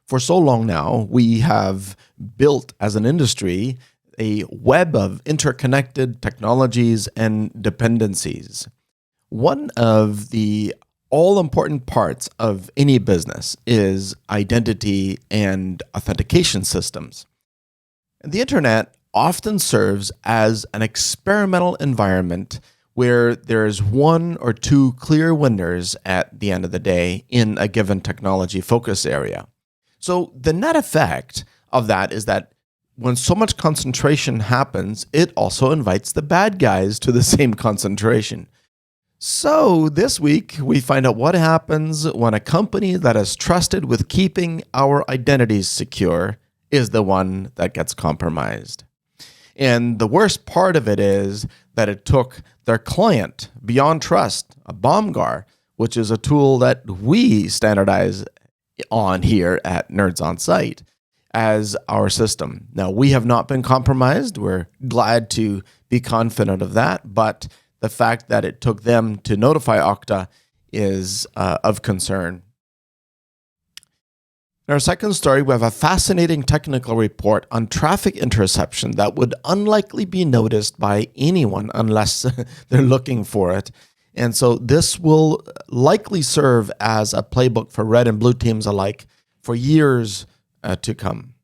For so long now, we have built as an industry a web of interconnected technologies and dependencies. One of the all-important parts of any business is identity and authentication systems. The internet often serves as an experimental environment where there's one or two clear winners at the end of the day in a given technology focus area. So the net effect of that is that when so much concentration happens, it also invites the bad guys to the same concentration. So this week, we find out what happens when a company that is trusted with keeping our identities secure is the one that gets compromised. And the worst part of it is that it took their client, Beyond Trust, a BOMGAR, which is a tool that we standardize on here at Nerds On Site, as our system. Now, we have not been compromised. We're glad to be confident of that, but the fact that it took them to notify Okta is of concern. In our second story, we have a fascinating technical report on traffic interception that would unlikely be noticed by anyone unless they're looking for it. And so this will likely serve as a playbook for red and blue teams alike for years to come.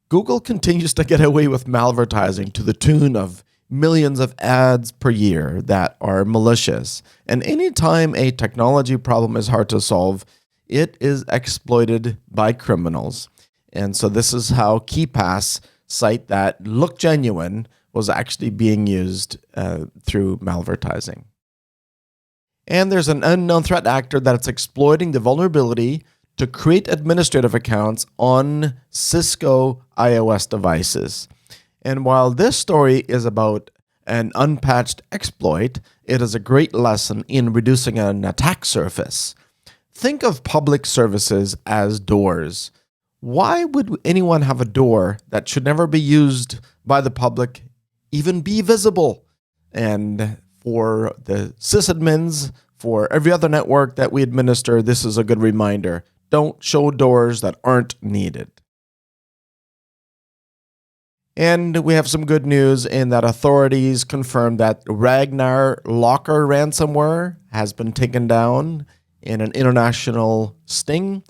Google continues to get away with malvertising to the tune of millions of ads per year that are malicious. And anytime a technology problem is hard to solve, it is exploited by criminals. And so this is how KeyPass site that looked genuine was actually being used through malvertising. And there's an unknown threat actor that's exploiting the vulnerability to create administrative accounts on Cisco iOS devices. And while this story is about an unpatched exploit, it is a great lesson in reducing an attack surface. Think of public services as doors. Why would anyone have a door that should never be used by the public even be visible? And for the sysadmins, for every other network that we administer, this is a good reminder. Don't show doors that aren't needed. And we have some good news in that authorities confirmed that Ragnar Locker ransomware has been taken down in an international sting.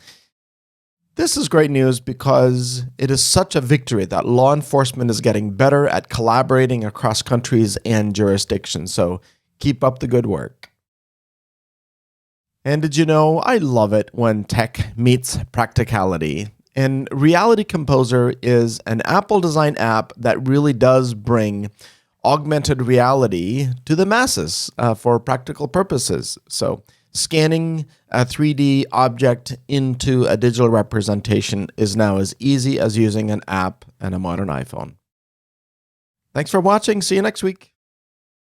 This is great news because it is such a victory that law enforcement is getting better at collaborating across countries and jurisdictions. So keep up the good work. And did you know, I love it when tech meets practicality. And Reality Composer is an Apple-designed app that really does bring augmented reality to the masses for practical purposes. So scanning a 3D object into a digital representation is now as easy as using an app and a modern iPhone. Thanks for watching. See you next week.